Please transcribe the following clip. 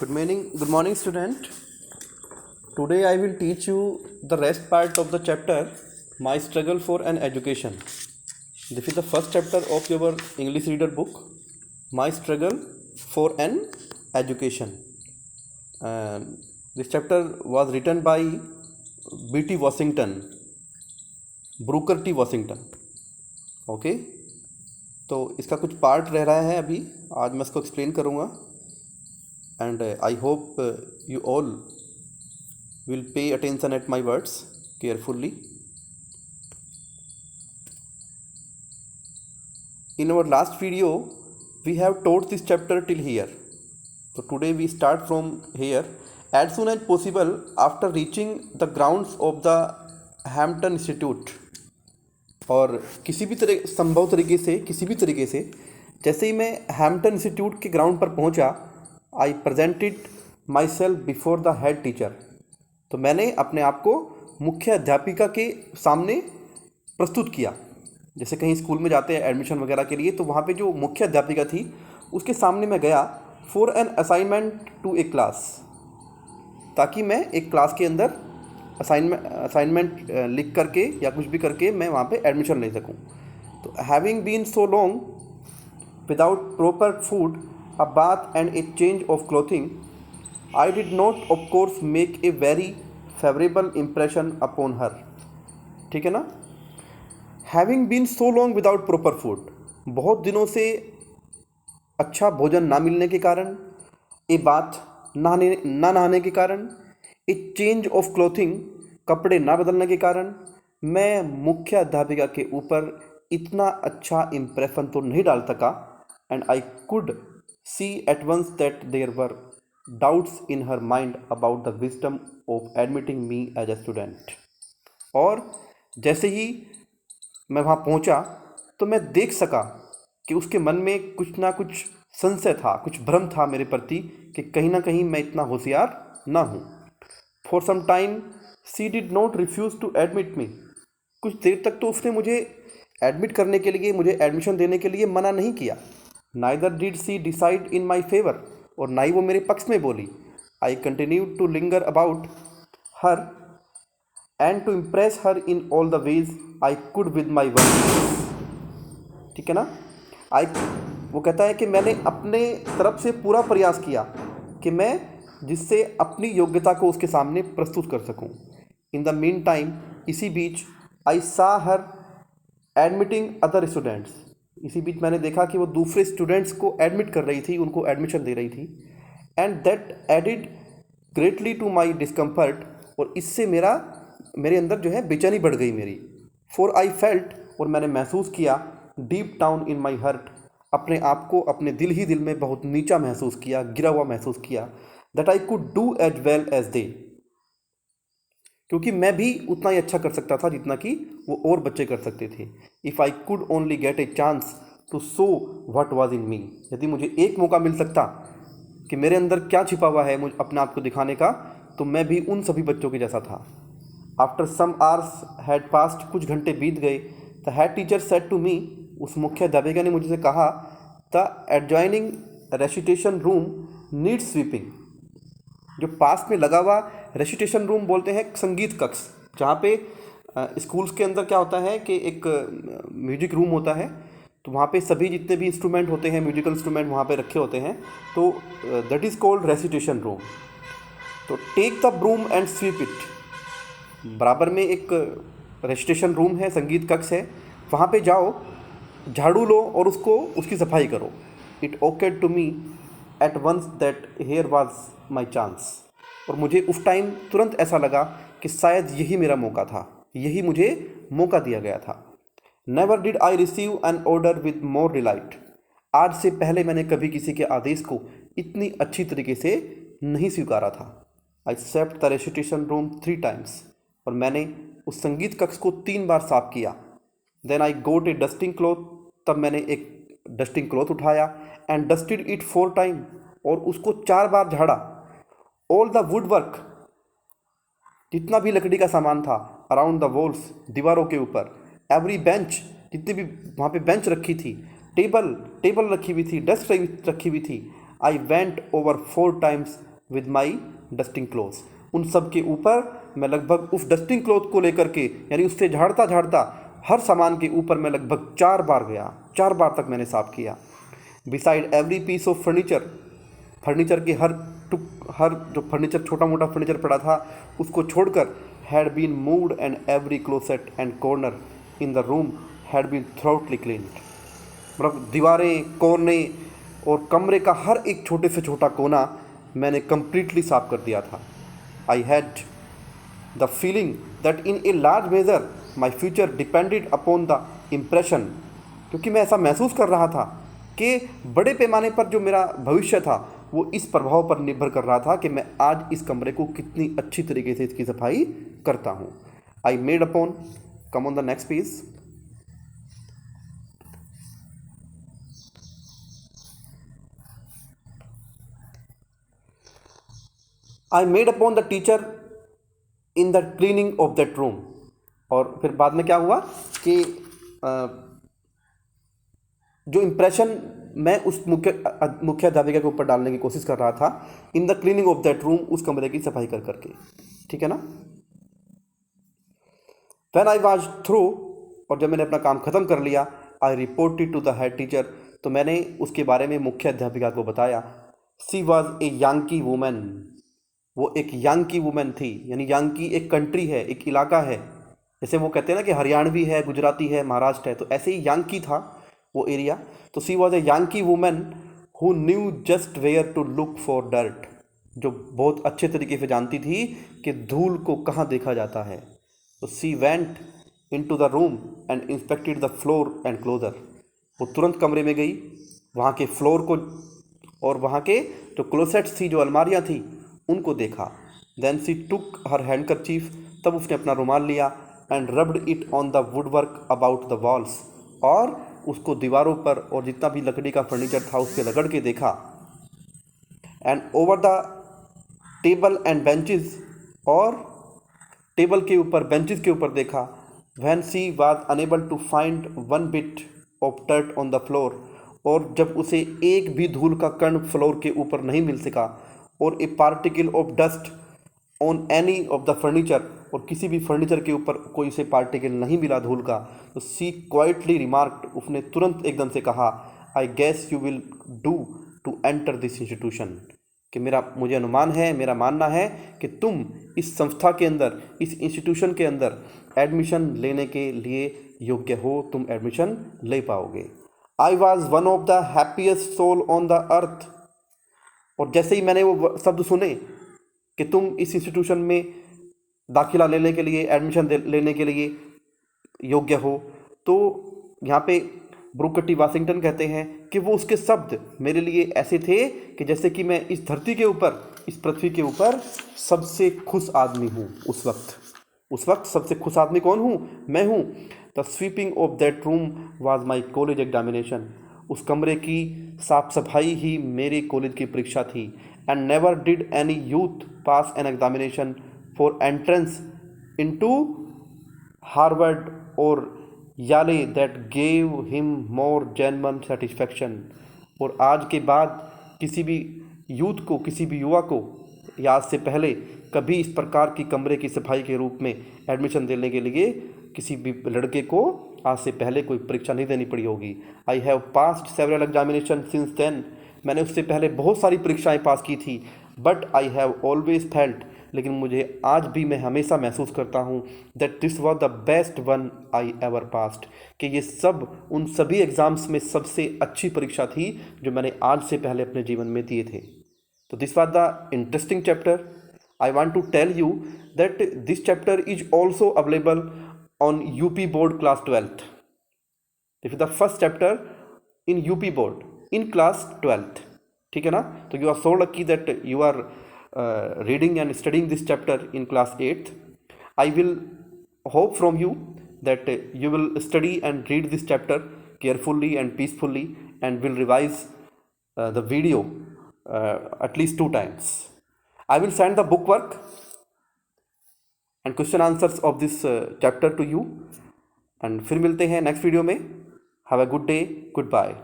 Good morning, student. Today I will teach you the rest part of the chapter My Struggle for an Education. This is the first chapter of your English reader book, My Struggle for an Education. And this chapter was written by B.T. Washington, Booker T. Washington. Okay तो इसका कुछ part रह रहा है अभी, आज मैं इसको एक्सप्लेन करूँगा. And I hope you all will pay attention at my words carefully. In our last video, we have taught this chapter till here. So today we start from here. As soon as possible, after reaching the grounds of the Hampton Institute, और किसी भी तरीके से जैसे ही मैं Hampton institute के ground पर पहुंचा, I presented my self before the head teacher. तो मैंने अपने आप को मुख्य अध्यापिका के सामने प्रस्तुत किया. जैसे कहीं स्कूल में जाते हैं एडमिशन वगैरह के लिए, तो वहाँ पे जो मुख्य अध्यापिका थी उसके सामने मैं गया for an assignment to a class, ताकि मैं एक क्लास के अंदर असाइनमेंट लिख करके या कुछ भी करके मैं वहाँ पे एडमिशन ले सकूँ. तो having been so long without proper food, a bath and a change of clothing, I did not of course make a very favorable impression upon her. ठीक है ना. Having been so long without proper food, बहुत दिनों से अच्छा भोजन ना मिलने के कारण, ए बात ना नहाने के कारण, ए चेंज ऑफ क्लोथिंग कपड़े ना बदलने के कारण, मैं मुख्य अध्यापिका के ऊपर इतना अच्छा इम्प्रेशन तो नहीं डाल सका. And I could see at once that there were doubts in her mind about the wisdom of admitting me as a student. और जैसे ही मैं वहाँ पहुँचा तो मैं देख सका कि उसके मन में कुछ ना कुछ संशय था, कुछ भ्रम था मेरे प्रति कि कहीं ना कहीं मैं इतना होशियार ना हूँ. For some time she did not refuse to admit me. कुछ देर तक तो उसने मुझे एडमिट करने के लिए, मुझे एडमिशन देने के लिए मना नहीं किया. Neither did she decide in my favor, और ना ही वो मेरे पक्ष में बोली. I continued to linger about her and to impress her in all the ways I could with my words. ठीक है ना. वो कहता है कि मैंने अपने तरफ से पूरा प्रयास किया कि मैं जिससे अपनी योग्यता को उसके सामने प्रस्तुत कर सकूं. In the meantime, इसी बीच I saw her admitting other students. इसी बीच मैंने देखा कि वो दूसरे स्टूडेंट्स को एडमिट कर रही थी, उनको एडमिशन दे रही थी. And that added greatly to my discomfort, और इससे मेरे अंदर जो है बेचैनी बढ़ गई मेरी. फॉर आई फेल्ट, और मैंने महसूस किया, deep down in my heart, अपने आप को अपने दिल ही दिल में बहुत नीचा महसूस किया, गिरा हुआ महसूस किया. That I could do as well as they, क्योंकि मैं भी उतना ही अच्छा कर सकता था जितना कि वो और बच्चे कर सकते थे. If I could only get a chance to show what was in me, यदि मुझे एक मौका मिल सकता कि मेरे अंदर क्या छिपा हुआ है मुझे अपने आप को दिखाने का, तो मैं भी उन सभी बच्चों के जैसा था. After some hours had passed, कुछ घंटे बीत गए. The head teacher said to me, उस मुख्य अध्यापिका ने मुझसे कहा, the adjoining recitation room needs sweeping. जो पास में लगा हुआ रेसिटेशन रूम बोलते हैं संगीत कक्ष, जहाँ पे स्कूल्स के अंदर क्या होता है कि एक म्यूजिक रूम होता है, तो वहाँ पे सभी जितने भी इंस्ट्रूमेंट होते हैं, म्यूजिकल इंस्ट्रूमेंट वहाँ पे रखे होते हैं, तो that is called recitation room. तो take the broom and sweep it, बराबर में एक रेसिटेशन रूम है, संगीत कक्ष है, वहाँ पे जाओ, झाड़ू लो और उसकी सफाई करो. It occurred to me at once that here was my chance, और मुझे उस टाइम तुरंत ऐसा लगा कि शायद यही मेरा मौका था, यही मुझे मौका दिया गया था. Never did I receive an order with more delight, आज से पहले मैंने कभी किसी के आदेश को इतनी अच्छी तरीके से नहीं स्वीकारा था. I swept the recitation room 3 times, और मैंने उस संगीत कक्ष को 3 बार साफ किया. Then I got a dusting cloth, तब मैंने एक डस्टिंग क्लॉथ उठाया. एंड डस्टेड इट 4 times, और उसको 4 बार झाड़ा. ऑल द वुड वर्क, जितना भी लकड़ी का सामान था, अराउंड द वॉल्स, दीवारों के ऊपर, एवरी बेंच, जितनी भी वहाँ पे बेंच रखी थी, टेबल रखी हुई थी, डेस्क रखी हुई थी, I went over 4 times with my dusting clothes. उन सब के ऊपर मैं लगभग उस डस्टिंग क्लोथ को लेकर के, यानी उससे झाड़ता झाड़ता हर सामान के ऊपर मैं लगभग 4 बार गया, 4 बार तक मैंने साफ किया। Beside every piece of furniture, furniture के हर जो फर्नीचर, छोटा मोटा फर्नीचर पड़ा था उसको छोड़कर, had been moved and every closet and corner in the room had been thoroughly cleaned. मतलब दीवारें, कोने और कमरे का हर एक छोटे से छोटा कोना मैंने कंप्लीटली साफ कर दिया था। I had the feeling that in a large measure my future depended upon the impression, क्योंकि मैं ऐसा महसूस कर रहा था कि बड़े पैमाने पर जो मेरा भविष्य था वो इस प्रभाव पर निर्भर कर रहा था कि मैं आज इस कमरे को कितनी अच्छी तरीके से इसकी सफाई करता हूँ। I made upon, come on the next page. I made upon the teacher in the cleaning of that room. और फिर बाद में क्या हुआ कि जो इम्प्रेशन मैं उस मुख्य अध्यापिका के ऊपर डालने की कोशिश कर रहा था, in the cleaning of that room, उस कमरे की सफाई कर करके, ठीक है ना। व्हेन आई वाज थ्रू, और जब मैंने अपना काम खत्म कर लिया, I reported to the head teacher, तो मैंने उसके बारे में मुख्य अध्यापिका को बताया। She was a Yankee woman, वो एक यांकी वुमेन थी, यानी यांकी एक कंट्री है, एक इलाका है, जैसे वो कहते हैं ना कि हरियाणवी है, गुजराती है, महाराष्ट्र है, तो ऐसे ही यांकी था वो एरिया। तो she was a Yankee woman who knew just where to look for dirt, जो बहुत अच्छे तरीके से जानती थी कि धूल को कहाँ देखा जाता है। तो she went in to the room and inspected the floor and closets, वो तुरंत कमरे में गई, वहाँ के फ्लोर को और वहाँ के जो क्लोसेट्स थी, जो अलमारियाँ थी, उनको देखा। देन सी टुक हर हैंडकरचीफ, तब उसने अपना रुमाल लिया, and rubbed it on the woodwork about the walls, और उसको दीवारों पर और जितना भी लकड़ी का फर्नीचर था उस पर रगड़ के देखा। And over the table and benches, और टेबल के ऊपर, बेंचेस के ऊपर देखा। When she was unable to find one bit of dirt on the floor, और जब उसे एक भी धूल का कण फ्लोर के ऊपर नहीं मिल सका, और ए particle of dust on any of the furniture, और किसी भी फर्नीचर के ऊपर कोई से पार्टिकल नहीं मिला धूल का, तो सी क्वाइटली रिमार्क्ड, उसने तुरंत एकदम से कहा, I guess you will do to enter this institution, कि मुझे अनुमान है, मेरा मानना है कि तुम इस संस्था के अंदर, इस इंस्टीट्यूशन के अंदर एडमिशन लेने के लिए योग्य हो, तुम एडमिशन ले पाओगे। I was one of the happiest soul on the earth, और जैसे ही मैंने वो शब्द सुने कि तुम इस इंस्टीट्यूशन में दाखिला लेने के लिए, एडमिशन लेने के लिए योग्य हो, तो यहाँ पे ब्रूकर टी वाशिंगटन कहते हैं कि वो उसके शब्द मेरे लिए ऐसे थे कि जैसे कि मैं इस धरती के ऊपर, इस पृथ्वी के ऊपर सबसे खुश आदमी हूँ उस वक्त सबसे खुश आदमी कौन हूँ? मैं हूँ। The sweeping of that room was my college examination, उस कमरे की साफ सफाई ही मेरे कॉलेज की परीक्षा थी। And never did any youth pass an examination for entrance into Harvard और Yale that gave him more genuine satisfaction, और आज के बाद किसी भी यूथ को, किसी भी युवा को, या आज से पहले कभी इस प्रकार की कमरे की सफाई के रूप में एडमिशन देने के लिए किसी भी लड़के को आज से पहले कोई परीक्षा नहीं देनी पड़ी होगी। I have passed several examination since then, मैंने उससे पहले बहुत सारी परीक्षाएं पास की थी। But I have always felt, लेकिन मुझे आज भी, मैं हमेशा महसूस करता हूँ that this was the best one I ever passed, कि ये सब, उन सभी एग्ज़ाम्स में सबसे अच्छी परीक्षा थी जो मैंने आज से पहले अपने जीवन में दिए थे। तो this was the interesting chapter. I want to tell you that this chapter is also available on UP board class 12th. This is the first chapter in UP board in class 12th. ठीक है ना? तो you are so lucky that you are reading and studying this chapter in class 8th. I will hope from you that you will study and read this chapter carefully and peacefully, and will revise the video at least 2 times. I will send the book work and question answers of this chapter to you, and फिर मिलते हैं next video में. Have a good day, good bye.